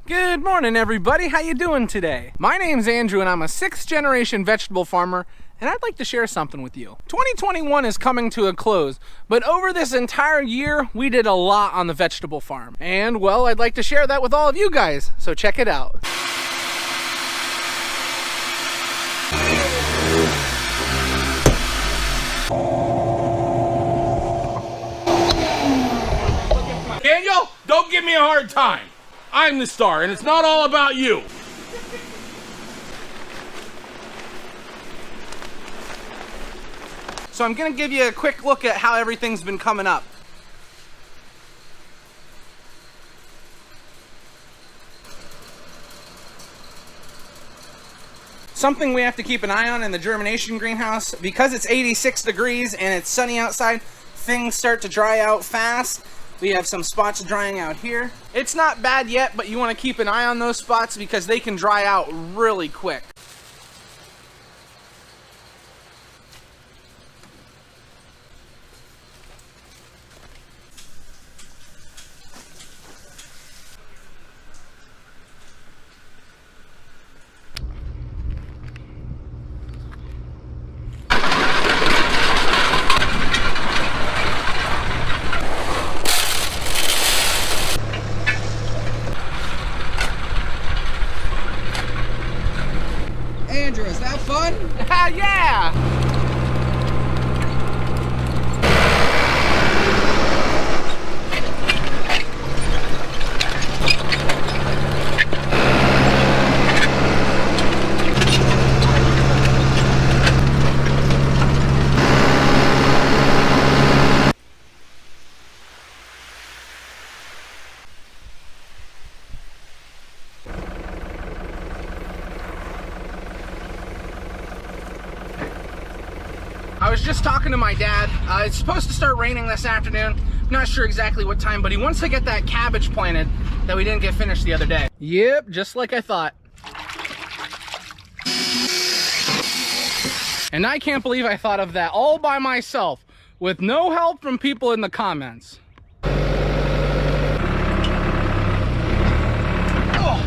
Good morning, everybody. How you doing today? My name's Andrew and I'm a 6th generation vegetable farmer, and I'd like to share something with you. 2021 is coming to a close, but over this entire year, we did a lot on the vegetable farm. And well, I'd like to share that with all of you guys, so check it out. Daniel, don't give me a hard time. I'm the star, and it's not all about you. So I'm gonna give you a quick look at how everything's been coming up. Something we have to keep an eye on in the germination greenhouse, because it's 86 degrees and it's sunny outside, things start to dry out fast. We have some spots drying out here. It's not bad yet, but you want to keep an eye on those spots because they can dry out really quick. Andrew, is that fun? Yeah! I was just talking to my dad. It's supposed to start raining this afternoon. Not sure exactly what time, but he wants to get that cabbage planted that we didn't get finished the other day. Yep, just like I thought. And I can't believe I thought of that all by myself, with no help from people in the comments. Oh,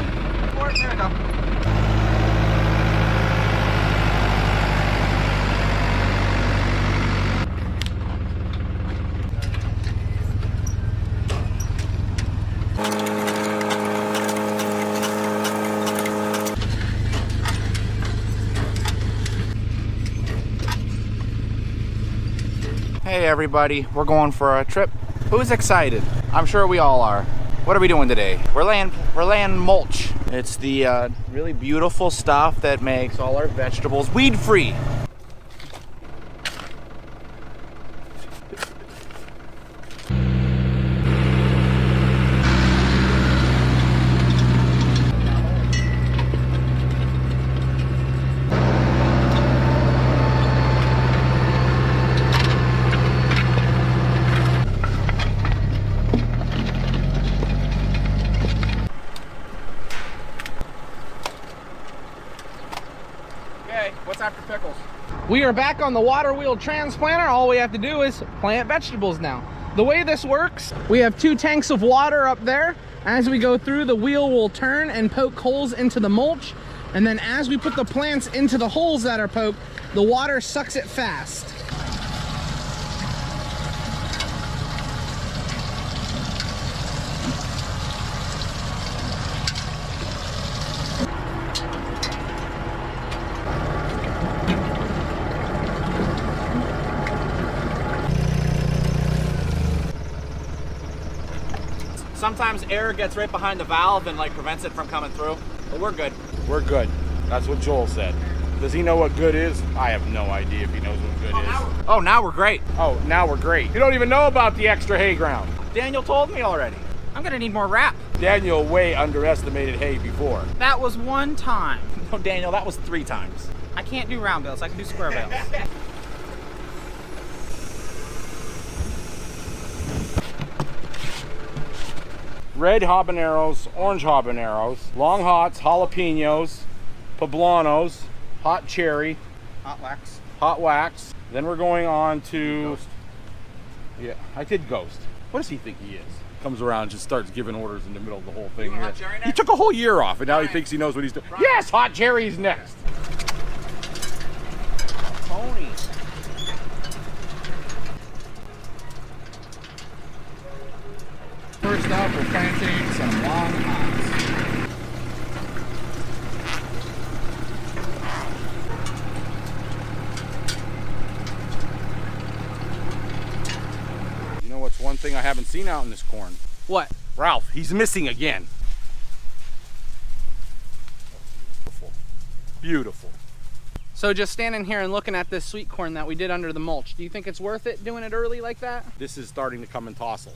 there we go. Hey everybody, we're going for a trip. Who's excited? I'm sure we all are. What are we doing today? We're laying mulch. It's the really beautiful stuff that makes all our vegetables weed-free. What's after pickles? We are back on the water wheel transplanter. All we have to do is plant vegetables now. The way this works, we have 2 tanks of water up there. As we go through, the wheel will turn and poke holes into the mulch. And then as we put the plants into the holes that are poked, the water sucks it fast. Sometimes air gets right behind the valve and like prevents it from coming through, but we're good. We're good. That's what Joel said. Does he know what good is? I have no idea if he knows what good is. Oh, now we're great. Oh, now we're great. You don't even know about the extra hay ground. Daniel told me already. I'm gonna need more wrap. Daniel way underestimated hay before. That was one time. No, Daniel, that was 3 times. I can't do round bales, I can do square bales. Red habaneros, orange habaneros, long hots, jalapenos, poblanos, hot cherry, hot wax. Then we're going on to... Ghost. Yeah, I did ghost. What does he think he is? Comes around and just starts giving orders in the middle of the whole thing here. He took a whole year off and now he thinks he knows what he's doing. Yes, Hot Jerry's next. Tony. First up, we're planting some long hops. You know what's one thing I haven't seen out in this corn? What? Ralph, he's missing again. Beautiful. Beautiful. So just standing here and looking at this sweet corn that we did under the mulch, do you think it's worth it doing it early like that? This is starting to come in tassel,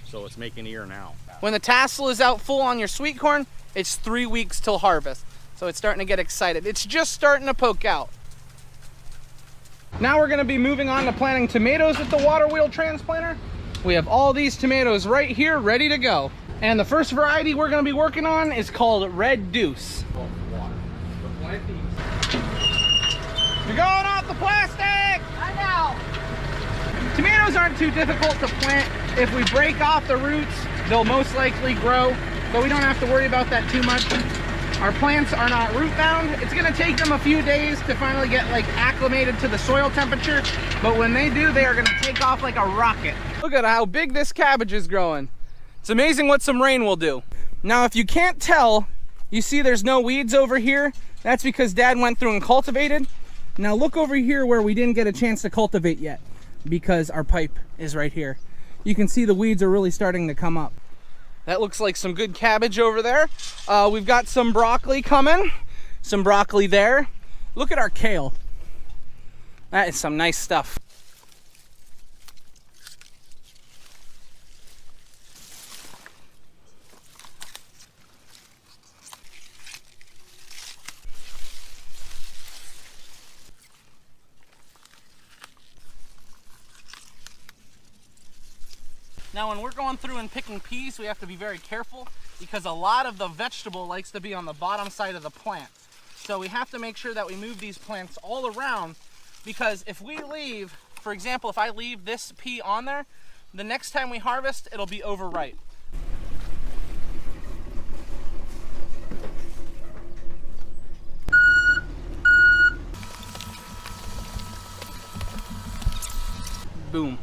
so it's making ear now. When the tassel is out full on your sweet corn, it's 3 weeks till harvest. So it's starting to get excited. It's just starting to poke out. Now we're gonna be moving on to planting tomatoes with the water wheel transplanter. We have all these tomatoes right here ready to go. And the first variety we're gonna be working on is called Red Deuce. You're going off the plastic! I know! Tomatoes aren't too difficult to plant. If we break off the roots, they'll most likely grow, but we don't have to worry about that too much. Our plants are not root bound. It's gonna take them a few days to finally get like acclimated to the soil temperature, but when they do, they are gonna take off like a rocket. Look at how big this cabbage is growing. It's amazing what some rain will do. Now, if you can't tell, you see there's no weeds over here. That's because Dad went through and cultivated. Now look over here where we didn't get a chance to cultivate yet because our pipe is right here. You can see the weeds are really starting to come up. That looks like some good cabbage over there. We've got some broccoli coming, some broccoli there. Look at our kale. That is some nice stuff. Now when we're going through and picking peas, we have to be very careful because a lot of the vegetable likes to be on the bottom side of the plant. So we have to make sure that we move these plants all around, because if we leave, for example, if I leave this pea on there, the next time we harvest, it'll be overripe. Boom.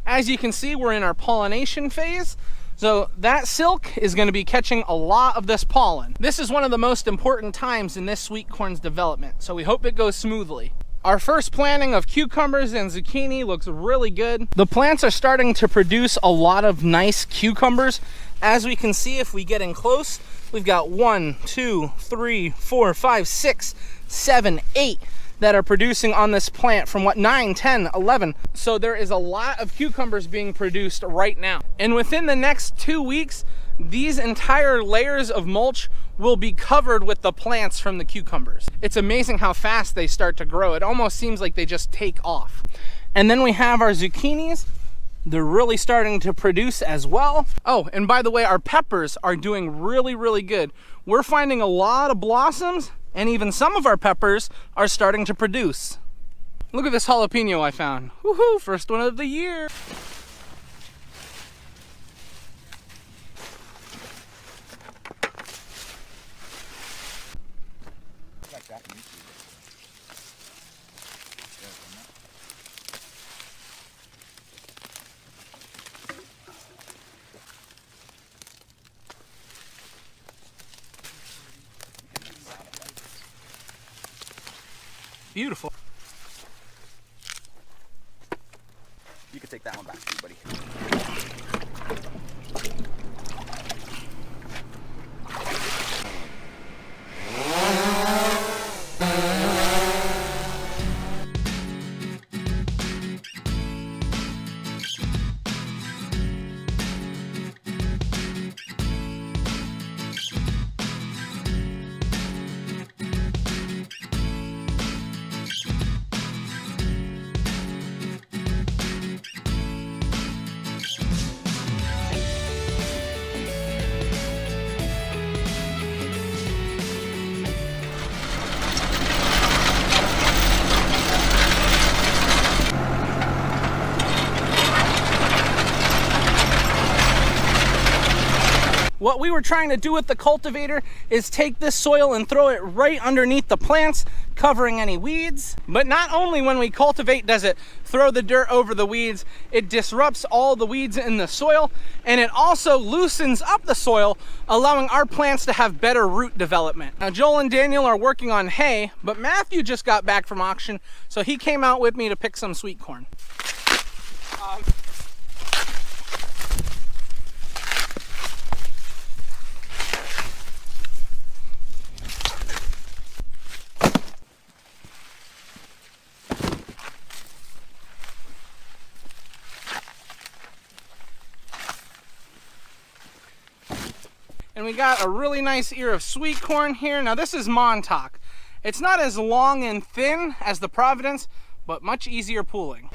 As you can see, we're in our pollination phase. So that silk is going to be catching a lot of this pollen. This is one of the most important times in this sweet corn's development, so we hope it goes smoothly. Our first planting of cucumbers and zucchini looks really good. The plants are starting to produce a lot of nice cucumbers. As we can see, if we get in close, we've got 1, 2, 3, 4, 5, 6, 7, 8 that are producing on this plant from 9, 10, 11. So there is a lot of cucumbers being produced right now. And within the next 2 weeks, these entire layers of mulch will be covered with the plants from the cucumbers. It's amazing how fast they start to grow. It almost seems like they just take off. And then we have our zucchinis. They're really starting to produce as well. Oh, and by the way, our peppers are doing really, really good. We're finding a lot of blossoms, and even some of our peppers are starting to produce. Look at this jalapeno I found. Woohoo, first one of the year. Beautiful. You can take that one back too, buddy. What we were trying to do with the cultivator is take this soil and throw it right underneath the plants, covering any weeds. But not only when we cultivate does it throw the dirt over the weeds, it disrupts all the weeds in the soil, and it also loosens up the soil, allowing our plants to have better root development. Now Joel and Daniel are working on hay, but Matthew just got back from auction, so he came out with me to pick some sweet corn. And we got a really nice ear of sweet corn here. Now this is Montauk. It's not as long and thin as the Providence, but much easier pulling.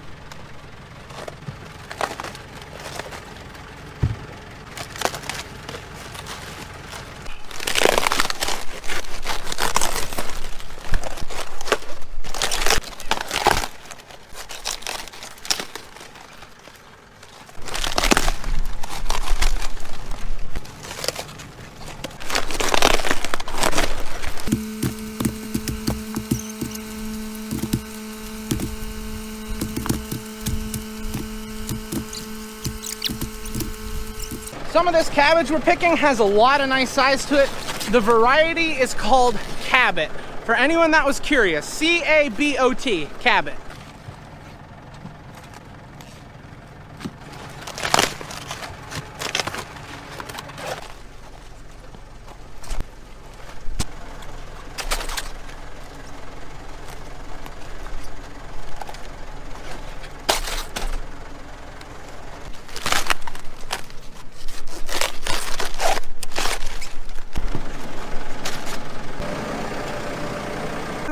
Some of this cabbage we're picking has a lot of nice size to it. The variety is called Cabot. For anyone that was curious, C-A-B-O-T, Cabot.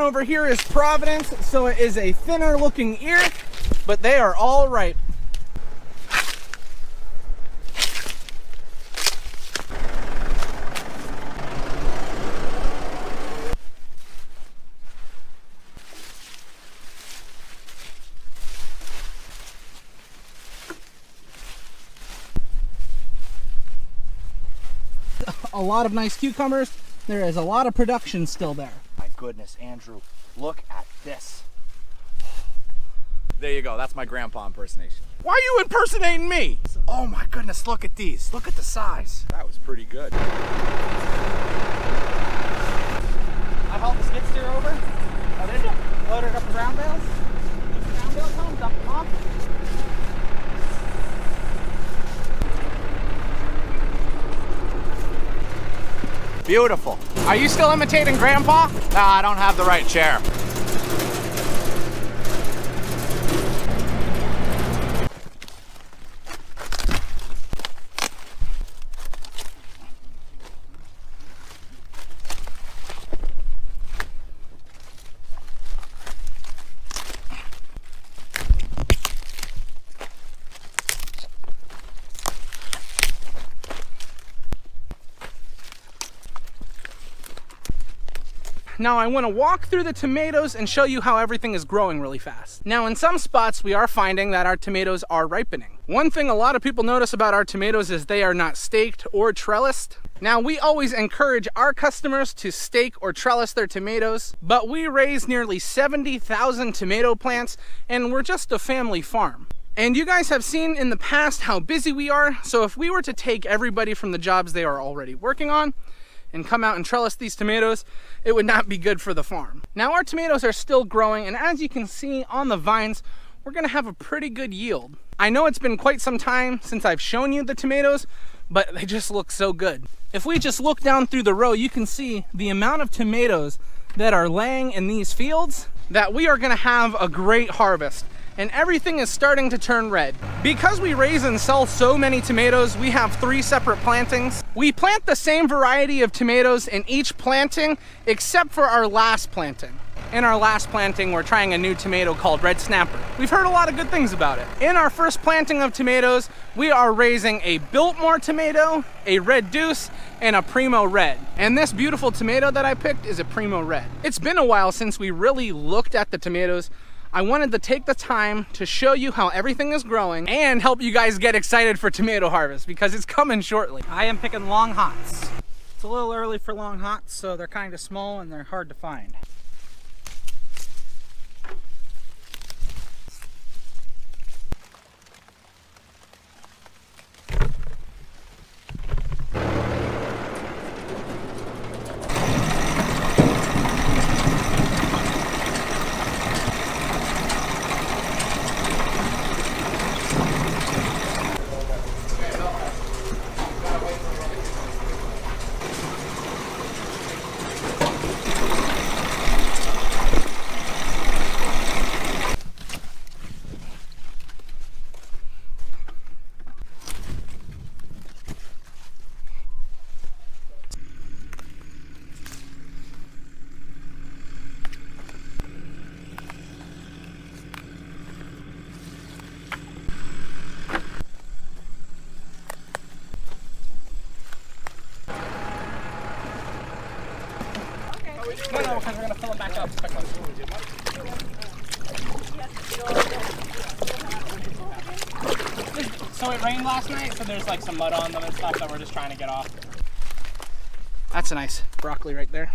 Over here is Providence, so it is a thinner looking ear, but they are all ripe. A lot of nice cucumbers. There is a lot of production still there. My goodness, Andrew, look at this. There you go, that's my grandpa impersonation. Why are you impersonating me? Oh my goodness, look at these. Look at the size. That was pretty good. I hauled the skid steer over. Oh, did you? Loaded up the round bales. Round bales home, dump them off. Beautiful. Are you still imitating Grandpa? No, I don't have the right chair. Now I want to walk through the tomatoes and show you how everything is growing really fast. Now in some spots we are finding that our tomatoes are ripening. One thing a lot of people notice about our tomatoes is they are not staked or trellised. Now we always encourage our customers to stake or trellis their tomatoes, but we raise nearly 70,000 tomato plants and we're just a family farm. And you guys have seen in the past how busy we are, so if we were to take everybody from the jobs they are already working on and come out and trellis these tomatoes, it would not be good for the farm. Now our tomatoes are still growing, and as you can see on the vines, we're gonna have a pretty good yield. I know it's been quite some time since I've shown you the tomatoes, but they just look so good. If we just look down through the row, you can see the amount of tomatoes that are laying in these fields, that we are gonna have a great harvest. And everything is starting to turn red. Because we raise and sell so many tomatoes, we have 3 separate plantings. We plant the same variety of tomatoes in each planting, except for our last planting. In our last planting, we're trying a new tomato called Red Snapper. We've heard a lot of good things about it. In our first planting of tomatoes, we are raising a Biltmore tomato, a Red Deuce, and a Primo Red. And this beautiful tomato that I picked is a Primo Red. It's been a while since we really looked at the tomatoes. I wanted to take the time to show you how everything is growing and help you guys get excited for tomato harvest because it's coming shortly. I am picking long hots. It's a little early for long hots, so they're kind of small and they're hard to find. No, because we're going to fill them back up quickly. So it rained last night, so there's like some mud on them and stuff that we're just trying to get off. That's a nice broccoli right there.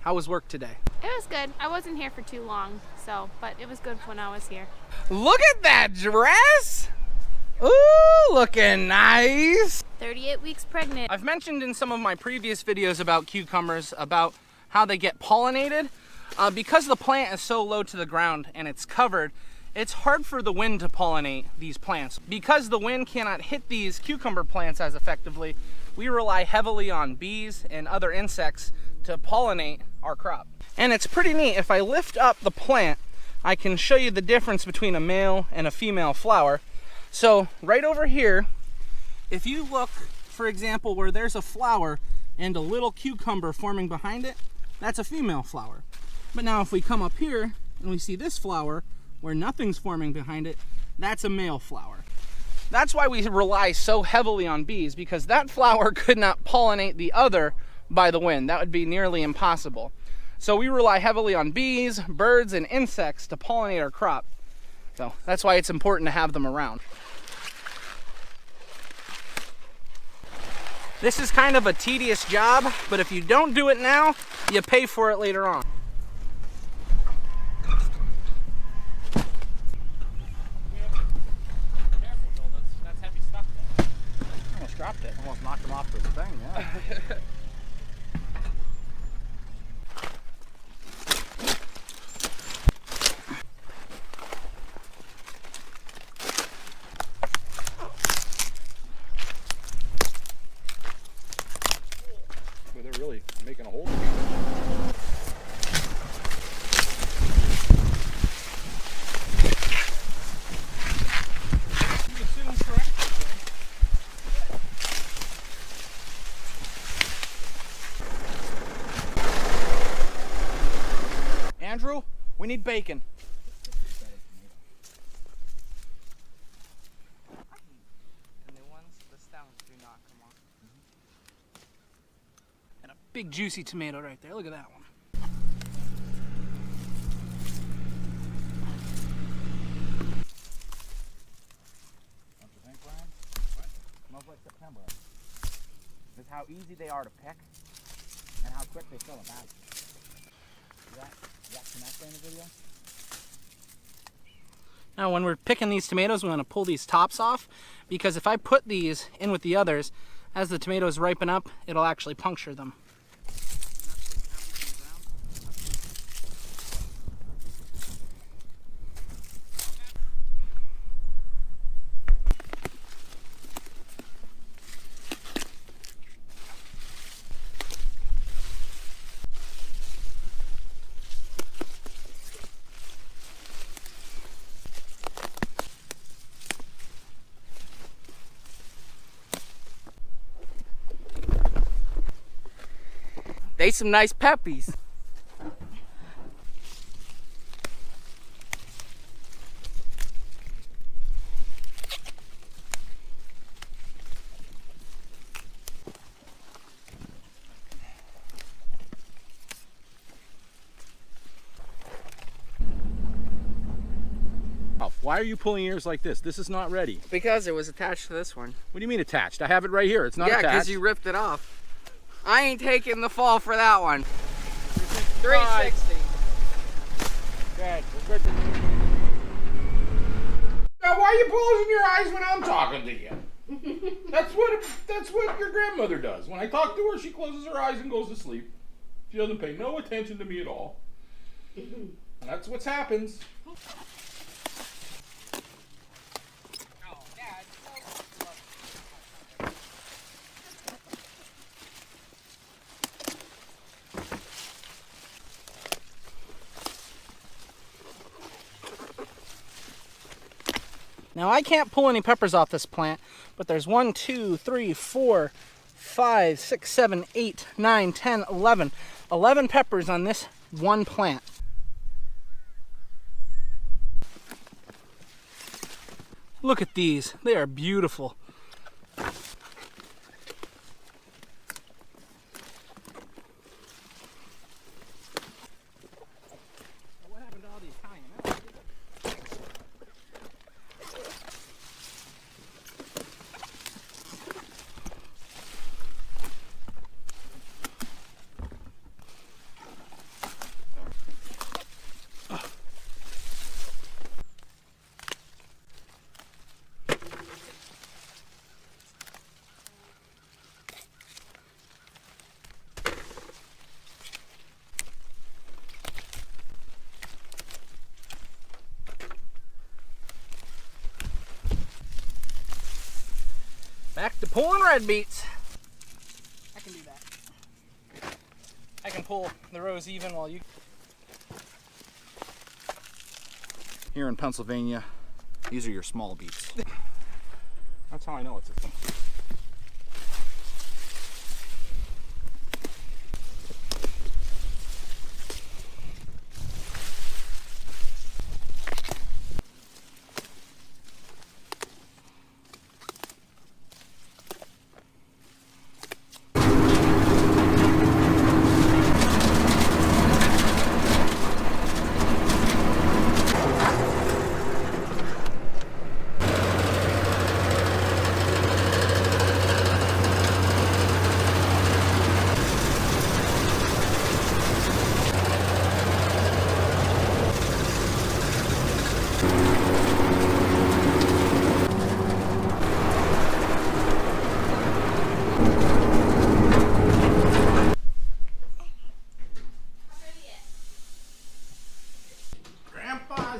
How was work today? It was good. I wasn't here for too long, but it was good when I was here. Look at that dress! Ooh, looking nice! 38 weeks pregnant. I've mentioned in some of my previous videos about cucumbers about how they get pollinated. Because the plant is so low to the ground and it's covered, it's hard for the wind to pollinate these plants. Because the wind cannot hit these cucumber plants as effectively, we rely heavily on bees and other insects to pollinate our crop. And it's pretty neat. If I lift up the plant, I can show you the difference between a male and a female flower. So right over here, if you look, for example, where there's a flower and a little cucumber forming behind it, that's a female flower. But now if we come up here and we see this flower where nothing's forming behind it, that's a male flower. That's why we rely so heavily on bees, because that flower could not pollinate the other by the wind. That would be nearly impossible. So we rely heavily on bees, birds, and insects to pollinate our crop. So that's why it's important to have them around. This is kind of a tedious job, but if you don't do it now, you pay for it later on. That's heavy stuff there. Almost dropped it. Almost knocked him off this thing, yeah. But they're really making a hole. Andrew, we need bacon. The new ones, the stems do not come off. And a big juicy tomato right there. Look at that one. Don't you think, Brian? What? Smells like September. Just how easy they are to pick and how quick they fill a bag. Is that connect in the video? Now when we're picking these tomatoes, we want to pull these tops off, because if I put these in with the others, as the tomatoes ripen up, it'll actually puncture them. They some nice peppies. Why are you pulling ears like this? This is not ready. Because it was attached to this one. What do you mean attached? I have it right here. It's not attached. Yeah, because you ripped it off. I ain't taking the fall for that one. 360. Good. Now, why are you closing your eyes when I'm talking to you? That's what your grandmother does. When I talk to her, she closes her eyes and goes to sleep. She doesn't pay no attention to me at all. That's what happens. Now I can't pull any peppers off this plant, but there's 1, 2, 3, 4, 5, 6, 7, 8, 9, 10, 11. 11 peppers on this one plant. Look at these. They are beautiful. What happened to all the Italian? Back to pulling red beets. I can do that. I can pull the rows even while you... Here in Pennsylvania, these are your small beets. That's how I know it's a thing.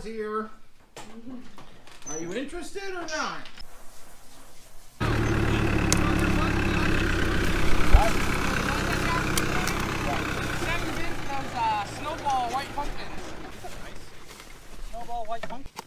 Here. Are you interested or not? 7 bins of those snowball white pumpkins. Nice. Snowball white pumpkins.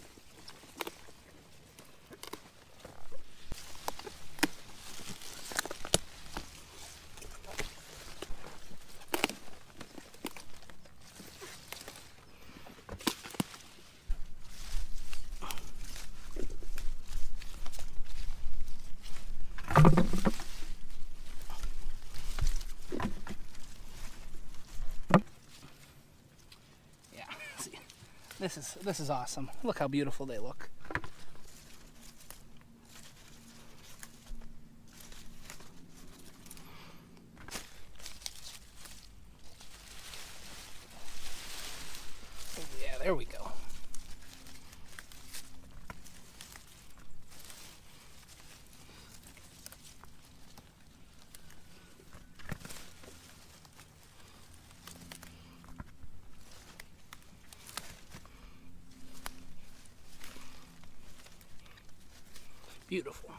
This is awesome. Look how beautiful they look. Oh, yeah, there we go. Beautiful.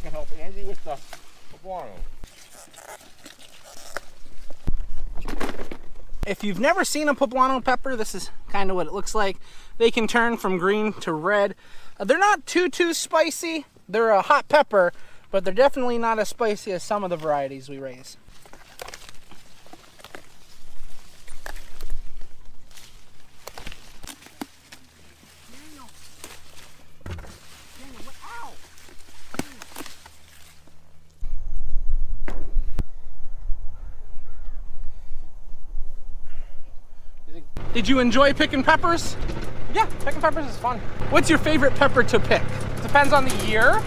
can help Angie with the poblano. If you've never seen a poblano pepper, this is kind of what it looks like. They can turn from green to red. They're not too spicy. They're a hot pepper, but they're definitely not as spicy as some of the varieties we raise. Did you enjoy picking peppers? Yeah, picking peppers is fun. What's your favorite pepper to pick? Depends on the year.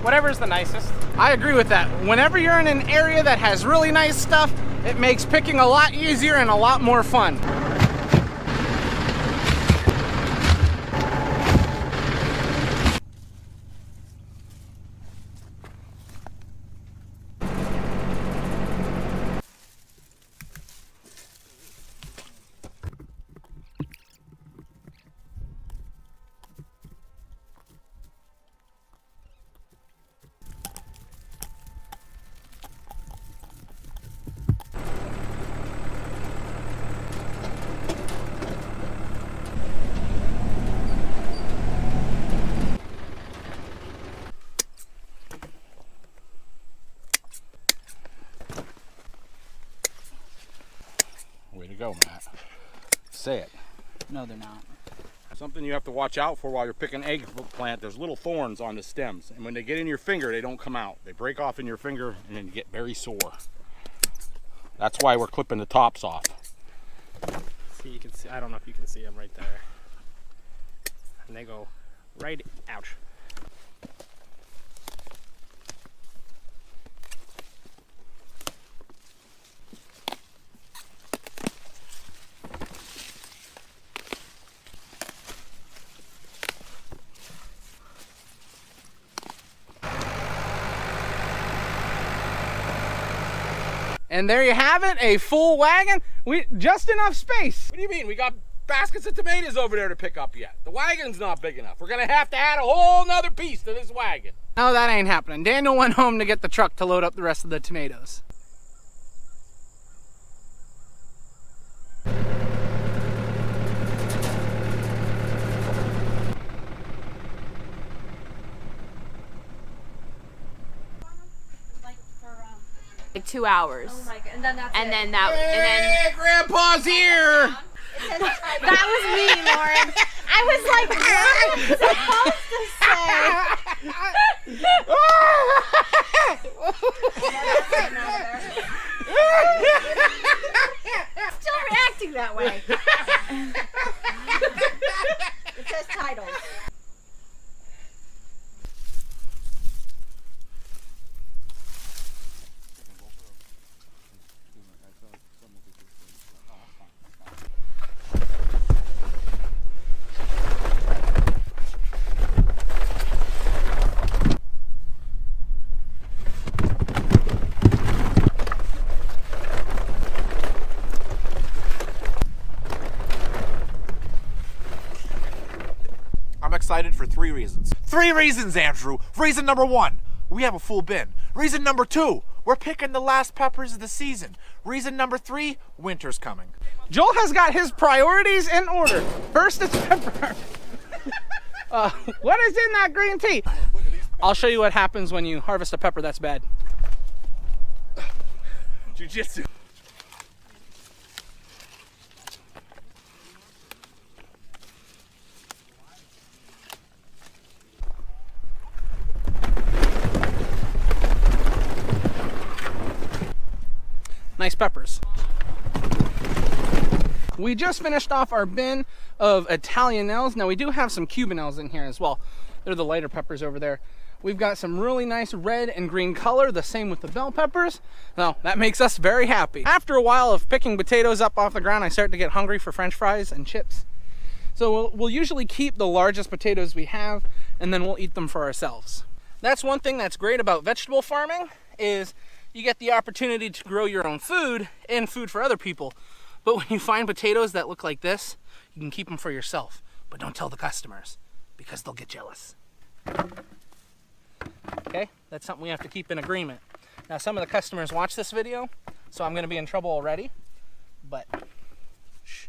Whatever's the nicest. I agree with that. Whenever you're in an area that has really nice stuff, it makes picking a lot easier and a lot more fun. Way to go, Matt. Say it. No, they're not. Something you have to watch out for while you're picking eggplant, there's little thorns on the stems. And when they get in your finger, they don't come out. They break off in your finger and then you get very sore. That's why we're clipping the tops off. See, you can see, I don't know if you can see them right there. And they go right, ouch. And there you have it, a full wagon. Just enough space. What do you mean? We got baskets of tomatoes over there to pick up yet. The wagon's not big enough. We're gonna have to add a whole nother piece to this wagon. No, that ain't happening. Daniel went home to get the truck to load up the rest of the tomatoes. Like 2 hours. Oh my god! And then that's And it. then that, Hey, Grandpa's here! that was me, Lauren. I was like, what am I supposed to say? Still reacting that way. It says titles. I'm excited for 3 reasons. 3 reasons, Andrew. Reason number 1, we have a full bin. Reason number 2, we're picking the last peppers of the season. Reason number 3, winter's coming. Joel has got his priorities in order. First, it's pepper. What is in that green tea? I'll show you what happens when you harvest a pepper that's bad. Jiu-jitsu. Nice peppers. We just finished off our bin of Italianelles. Now we do have some Cubanelles in here as well. They're the lighter peppers over there. We've got some really nice red and green color, the same with the bell peppers. Now that makes us very happy. After a while of picking potatoes up off the ground, I start to get hungry for French fries and chips. So we'll usually keep the largest potatoes we have and then we'll eat them for ourselves. That's one thing that's great about vegetable farming is you get the opportunity to grow your own food and food for other people. But when you find potatoes that look like this, you can keep them for yourself. But don't tell the customers because they'll get jealous. okay? That's something we have to keep in agreement. Now, some of the customers watch this video, so I'm gonna be in trouble already, but shh.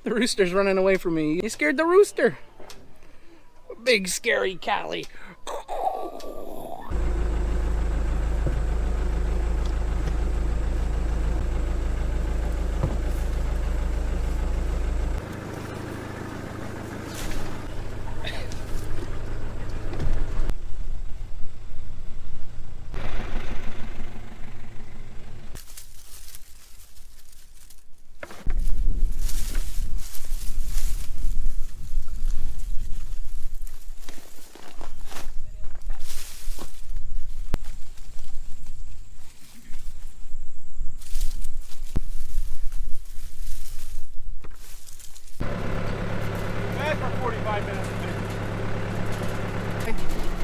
The rooster's running away from me. He scared the rooster. Big scary Callie.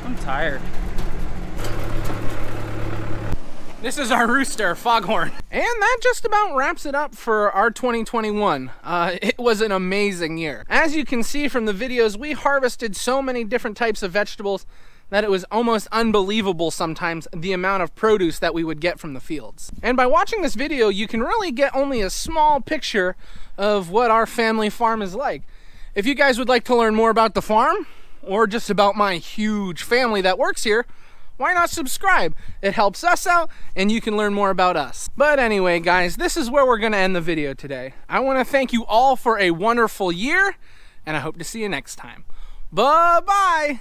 I'm tired. This is our rooster, Foghorn. And that just about wraps it up for our 2021. It was an amazing year. As you can see from the videos, we harvested so many different types of vegetables that it was almost unbelievable sometimes the amount of produce that we would get from the fields. And by watching this video, you can really get only a small picture of what our family farm is like. If you guys would like to learn more about the farm, or just about my huge family that works here, why not subscribe? It helps us out and you can learn more about us. But anyway, guys, this is where we're gonna end the video today. I wanna thank you all for a wonderful year, and I hope to see you next time. Bye-bye.